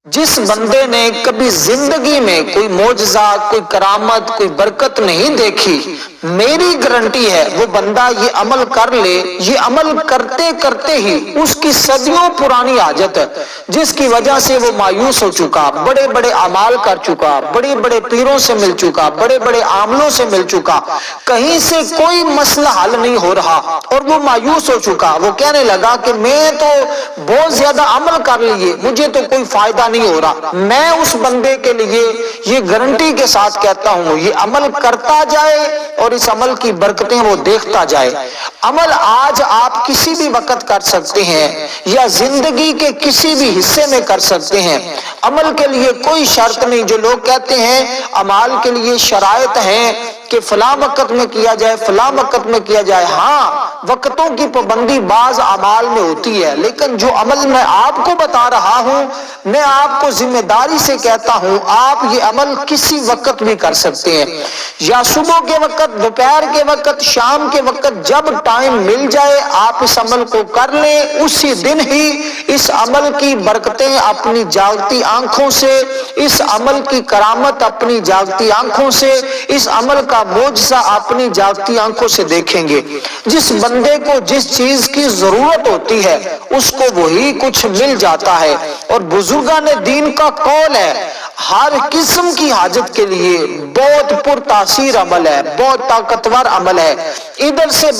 जिस बंदे ने कभी जिंदगी में कोई मोजज़ा, कोई करामत, कोई बरकत नहीं देखी, मेरी गारंटी है वो बंदा ये अमल कर ले, ये अमल करते करते ही उसकी सदियों पुरानी आदत है जिसकी वजह से वो मायूस हो चुका, बड़े बड़े अमाल कर चुका, बड़े बड़े पीरों से मिल चुका, बड़े बड़े आमलों से मिल चुका, कहीं से कोई मसला हल नहीं हो रहा और वो मायूस हो चुका। वो कहने लगा कि मैं तो बहुत ज्यादा अमल कर लिए, मुझे तो कोई फायदा नहीं हो रहा। मैं उस बंदे के लिए ये गारंटी के साथ कहता हूं, ये अमल करता जाए और इस अमल की बरकतें वो देखता जाए। अमल आज आप किसी भी वक्त कर सकते हैं या जिंदगी के किसी भी हिस्से में कर सकते हैं। अमल के लिए कोई शर्त नहीं। जो लोग कहते हैं अमाल के लिए शराइत हैं कि फलां वक्त में किया जाए, फलां वक्त में किया जाए, हाँ वक्तों की पाबंदी बाज अमाल में होती है, लेकिन जो अमल मैं आपको बता रहा हूं, मैं आपको जिम्मेदारी से कहता हूं, आप ये अमल किसी वक्त भी कर सकते हैं, या सुबह के वक्त, दोपहर के वक्त, शाम के वक्त, जब टाइम मिल जाए आप इस अमल को कर लें। उसी दिन ही इस अमल की बरकतें अपनी जागती आंखों से, इस अमल की करामत अपनी जागती आंखों से, इस अमल का मोजज़ा अपनी जागती आंखों से देखेंगे। जिस बंदे को जिस चीज की जरूरत होती है उसको वही कुछ मिल जाता है। और बुजुर्गान दीन का कौल है, हर किस्म की हाजत के लिए बहुत पुरतासीर अमल है, बहुत ताकतवर अमल है। इधर से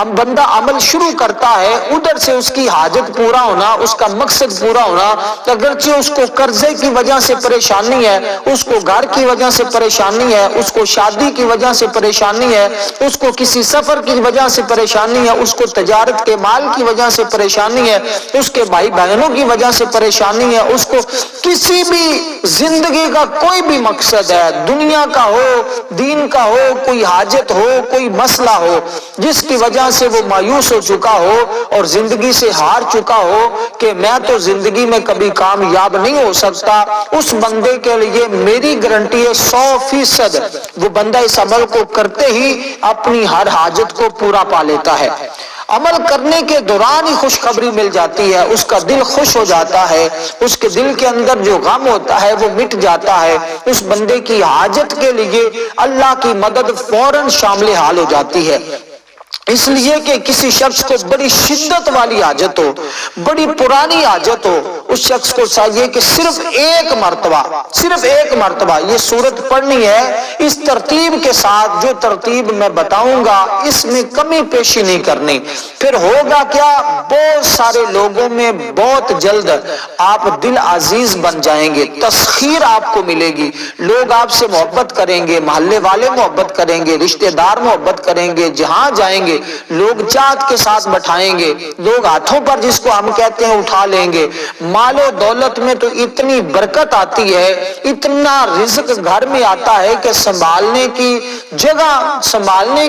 बंदा अमल शुरू करता है, उधर से उसकी हाजत पूरा होना, उसका मकसद पूरा होना। अगरचे उसको कर्जे की वजह से परेशानी है, उसको घर की वजह से परेशानी है, उसको शादी की वजह से परेशानी है, उसको किसी सफर की वजह से परेशानी है, उसको तजारत के माल की वजह से परेशानी है, उसके भाई बहनों की वजह से परेशानी है, उसको किसी भी जिंदगी का कोई भी मकसद है, दुनिया का हो, दीन का हो, कोई हाजत हो, कोई मसला हो, जिसकी वजह से वो मायूस हो चुका हो और जिंदगी से हार चुका हो कि मैं तो जिंदगी में कभी कामयाब नहीं हो सकता, उस बंदे के लिए मेरी गारंटी है 100% वो बंदा इस अमल को करते ही अपनी हर हाजत को पूरा पा लेता है। अमल करने के दौरान ही खुशखबरी मिल जाती है, उसका दिल खुश हो जाता है, उसके दिल के अंदर जो गम होता है वो मिट जाता है। उस बंदे की हाजत के लिए अल्लाह की मदद फौरन शामिल हाल हो जाती है। इसलिए कि किसी शख्स को बड़ी शिद्दत वाली हाजत हो, बड़ी पुरानी हाजत हो, उस शख्स को चाहिए कि सिर्फ एक मर्तबा ये सूरत पढ़नी है, इस तरतीब के साथ जो तरतीब मैं बताऊंगा इसमें कमी पेशी नहीं करनी। फिर होगा क्या, बहुत सारे लोगों में बहुत जल्द आप दिल अजीज बन जाएंगे, तस्खीर आपको मिलेगी, लोग आपसे मोहब्बत करेंगे, मोहल्ले वाले मोहब्बत करेंगे, रिश्तेदार मोहब्बत करेंगे, जहां जाएंगे लोग चाहत के साथ बैठाएंगे, लोग हाथों पर जिसको हम कहते हैं उठा लेंगे। मालो दौलत में तो इतनी बरकत आती है, इतना रिज्क घर में आता है कि संभालने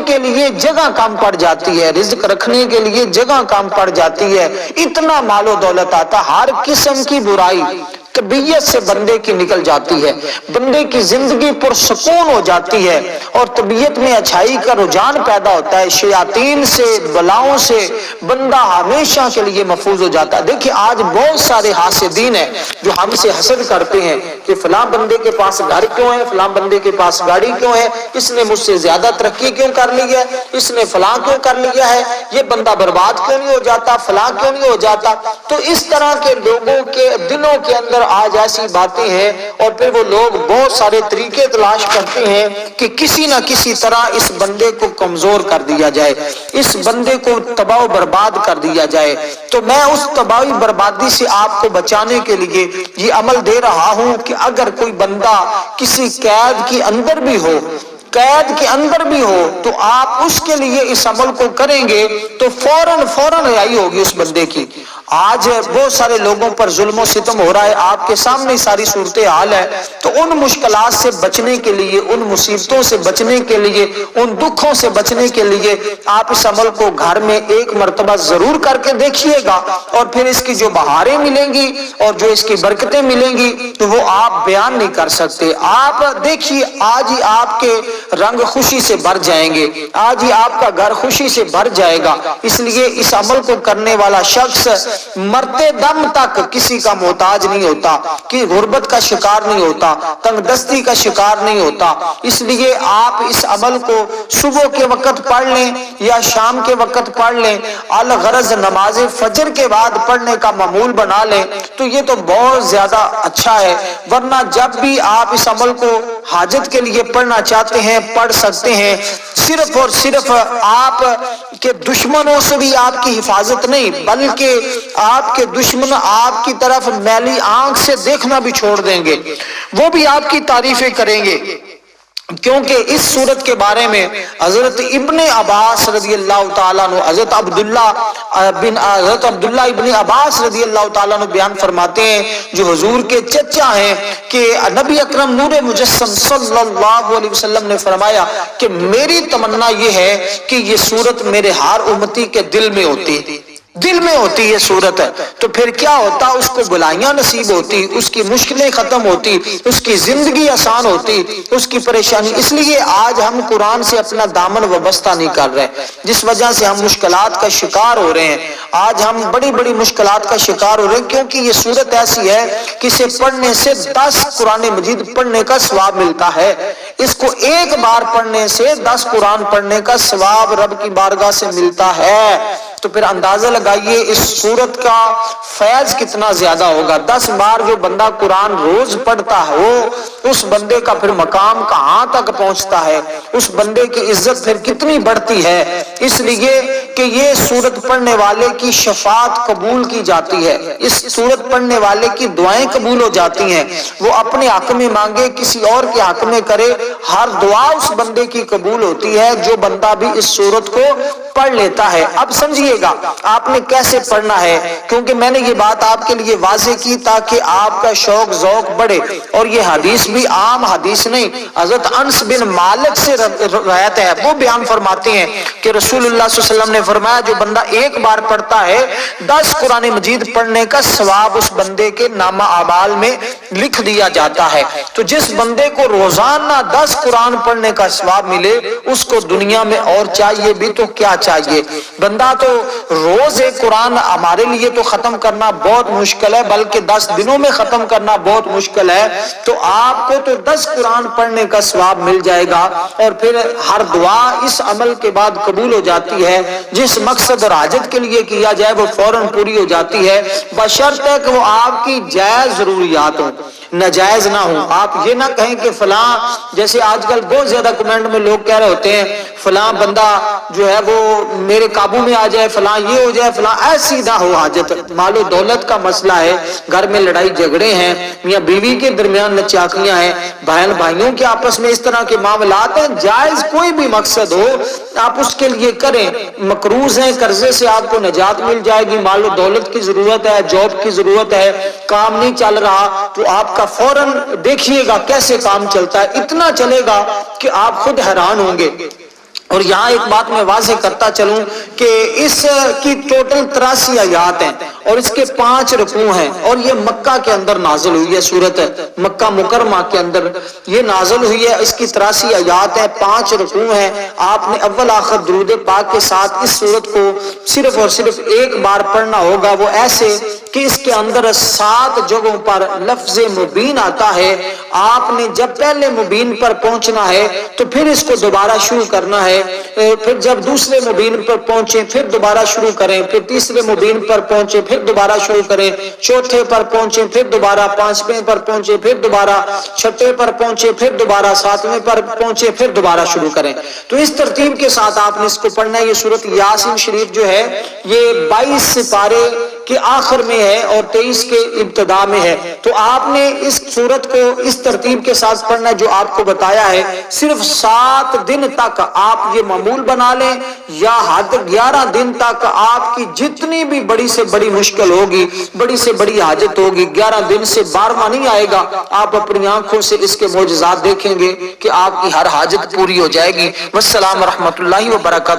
के लिए जगह कम पड़ जाती है, रिज्क रखने के लिए जगह कम पड़ जाती है। इतना मालो दौलत आता, हर किस्म की बुराई तबीयत से बंदे की निकल जाती है, बंदे की जिंदगी पुरसकून हो जाती है और तबीयत में अच्छाई का रुझान पैदा होता है। शयातीन से, बलाओं से बंदा हमेशा के लिए महफूज हो जाता है। देखिए आज बहुत सारे हासिदीन हैं जो हमसे हसद करते हैं कि फलां बंदे के पास घर क्यों है, फलां बंदे के पास गाड़ी क्यों है, इसने मुझसे ज्यादा तरक्की क्यों कर ली है, इसने फलां क्यों कर लिया है, ये बंदा बर्बाद क्यों नहीं हो जाता, फलां क्यों नहीं हो जाता। तो इस तरह के लोगों के दिलों के अंदर आज ऐसी बातें हैं और फिर वो लोग बहुत सारे तरीके तलाश करते हैं कि किसी ना किसी तरह इस बंदे को कमजोर कर दिया जाए, इस बंदे को तबाह बर्बाद कर दिया जाए। तो मैं उस तबाही बर्बादी से आपको बचाने के लिए ये अमल दे रहा हूं कि अगर कोई बंदा किसी कैद के अंदर भी हो तो आप उसके लिए इस अमल को करेंगे तो फौरन रिहाई होगी उस बंदे की। आज बहुत सारे लोगों पर जुल्म सितम हो रहा है, आपके सामने सारी सूरत हाल है। तो उन मुश्किलात से बचने के लिए, उन मुसीबतों से बचने के लिए, उन दुखों से बचने के लिए आप इस अमल को घर में एक मर्तबा जरूर करके देखिएगा और फिर इसकी जो बहारें मिलेंगी और जो इसकी बरकतें मिलेंगी तो वो आप बयान नहीं कर सकते। आप देखिए आज ही आपके रंग खुशी से भर जाएंगे, आज ही आपका घर खुशी से भर जाएगा। इसलिए इस अमल को करने वाला शख्स مرتے دم تک کسی کا محتاج نہیں ہوتا، کہ غربت کا شکار نہیں ہوتا، تنگ دستی کا شکار نہیں ہوتا۔ اس لیے آپ اس عمل کو صبح کے وقت پڑھ لیں یا شام کے وقت پڑھ لیں، الغرض نماز فجر کے بعد پڑھنے کا معمول بنا لیں تو یہ تو بہت زیادہ اچھا ہے۔ ورنہ جب بھی آپ اس عمل کو حاجت کے لیے پڑھنا چاہتے ہیں پڑھ سکتے ہیں، صرف اور صرف آپ کے دشمنوں سے بھی آپ کی حفاظت نہیں، بلکہ آپ کے دشمن آپ کی طرف میلی آنکھ سے دیکھنا بھی چھوڑ دیں گے، وہ بھی آپ کی تعریفیں کریں گے۔ کیونکہ اس صورت کے بارے میں حضرت ابن عباس رضی اللہ تعالیٰ عنہ، حضرت عبداللہ ابن عباس رضی اللہ تعالیٰ عنہ بیان فرماتے ہیں، جو حضور کے چچا ہیں، کہ نبی اکرم نور مجسم صلی اللہ علیہ وسلم نے فرمایا کہ میری تمنا یہ ہے کہ یہ صورت میرے ہر امتی کے دل میں ہوتی، دل میں ہوتی یہ صورت ہے، تو پھر کیا ہوتا، اس کو بلائیاں نصیب ہوتی، اس کی مشکلیں ختم ہوتی، اس کی زندگی آسان ہوتی، اس کی پریشانی۔ اس لیے آج ہم قرآن سے اپنا دامن وابستہ نہیں کر رہے، جس وجہ سے ہم مشکلات کا شکار ہو رہے ہیں۔ آج ہم بڑی بڑی مشکلات کا شکار ہو رہے ہیں، کیونکہ یہ صورت ایسی ہے کہ اسے پڑھنے سے 10 قرآن مجید پڑھنے کا ثواب ملتا ہے۔ اس کو ایک بار پڑھنے سے 10 قرآن پڑھنے کا ثواب رب کی بارگاہ سے ملتا ہے۔ تو پھر اندازہ لگائیے اس سورت کا فیض کتنا زیادہ ہوگا۔ 10 بار جو بندہ قرآن روز پڑھتا ہے اس بندے کا پھر مقام کہاں تک پہنچتا ہے، اس بندے کی عزت پھر کتنی بڑھتی ہے۔ اس لیے کہ یہ سورت پڑھنے والے کی شفاعت قبول کی جاتی ہے، اس سورت پڑھنے والے کی دعائیں قبول ہو جاتی ہیں۔ وہ اپنے حق میں مانگے، کسی اور کے حق میں کرے، ہر دعا اس بندے کی قبول ہوتی ہے جو بندہ بھی اس سورت کو پڑھ لیتا ہے۔ اب سمجھیے گا آپ نے کیسے پڑھنا ہے، کیونکہ میں نے یہ بات آپ کے لیے واضح کی تاکہ آپ کا شوق ذوق بڑھے۔ اور یہ حدیث بھی عام حدیث نہیں، حضرت انس بن مالک سے روایت ہے، وہ بیان فرماتے ہیں کہ رسول اللہ صلی اللہ علیہ وسلم نے فرمایا جو بندہ ایک بار پڑھتا ہے 10 قرآن مجید پڑھنے کا ثواب اس بندے کے نامہ اعمال میں لکھ دیا جاتا ہے۔ تو جس بندے کو روزانہ 10 قرآن پڑھنے کا ثواب ملے، اس کو دنیا میں اور چاہیے بھی تو کیا چاہیے۔ بندہ تو روز ایک قرآن ہمارے لیے تو ختم کرنا بہت مشکل ہے، بلکہ 10 دنوں میں ختم کرنا بہت مشکل ہے، تو آپ کو تو 10 قرآن پڑھنے کا ثواب مل جائے گا، اور پھر ہر دعا اس عمل کے بعد قبول ہو جاتی ہے۔ جس مقصد اور حاجت کے لیے کیا جائے وہ فوراً پوری ہو جاتی ہے، بشرطے کہ وہ آپ کی جائز ضروریات ہوں، ناجائز نہ ہوں۔ آپ یہ نہ کہیں کہ فلاں، جیسے آج کل بہت زیادہ کمنٹ میں لوگ کہہ رہے ہوتے ہیں فلاں بندہ جو ہے وہ میرے قابو میں آ جائے، فلاں یہ ہو جائے، فلاں ایسی نہ ہو حاجت۔ مال و دولت کا مسئلہ ہے، گھر میں لڑائی جھگڑے ہیں، میاں بیوی کے درمیان نچاکیاں ہیں، بہن بھائیوں کے آپس میں اس طرح کے معاملات ہیں، جائز کوئی بھی مقصد ہو آپ اس کے لیے کریں۔ مقروض ہیں، قرضے سے آپ کو نجات مل جائے گی، مال و دولت کی ضرورت ہے، جاب کی ضرورت ہے، کام نہیں چل رہا، تو آپ کا فوراً دیکھیے گا کیسے کام چلتا ہے، اتنا چلے گا کہ آپ خود حیران ہوں گے۔ اور یہاں ایک بات میں واضح کرتا چلوں کہ اس کی ٹوٹل 83 آیات ہیں اور اس کے 5 رکوع ہیں، اور یہ مکہ کے اندر نازل ہوئی ہے، سورت مکہ مکرمہ کے اندر یہ نازل ہوئی ہے۔ اس کی 83 آیات ہیں، 5 رکوع ہیں۔ آپ نے اول آخر درود پاک کے ساتھ اس سورت کو صرف اور صرف ایک بار پڑھنا ہوگا، وہ ایسے کہ اس کے اندر 7 جگہوں پر لفظ مبین آتا ہے۔ آپ نے جب پہلے مبین پر پہنچنا ہے تو پھر اس کو دوبارہ شروع کرنا ہے، پھر جب دوسرے مبین پر پہنچے پھر دوبارہ شروع کریں، پھر تیسرے مبین پر پہنچے پھر دوبارہ شروع کریں، چوتھے پر پہنچے پھر دوبارہ، 5ویں پر پہنچے پھر دوبارہ، 6 پر پہنچے پھر دوبارہ، 7ویں پر پہنچے پھر دوبارہ شروع کریں۔ تو اس ترتیب کے ساتھ آپ نے اس کو پڑھنا ہے۔ یہ سورت یاسین شریف جو ہے یہ 22 سپارے کے آخر میں ہے اور 23 کے ابتدا میں ہے، تو آپ نے اس سورت کو اس ترتیب کے ساتھ پڑھنا ہے جو آپ کو بتایا ہے۔ صرف 7 دن تک آپ یہ معمول بنا لیں، یا حد 11 دن تک آپ کی جتنی بھی بڑی سے بڑی مشکل ہوگی، بڑی سے بڑی حاجت ہوگی، 11 دن سے 12واں نہیں آئے گا، آپ اپنی آنکھوں سے اس کے معجزات دیکھیں گے کہ آپ کی ہر حاجت پوری ہو جائے گی۔ والسلام ورحمۃ اللہ وبرکاتہ۔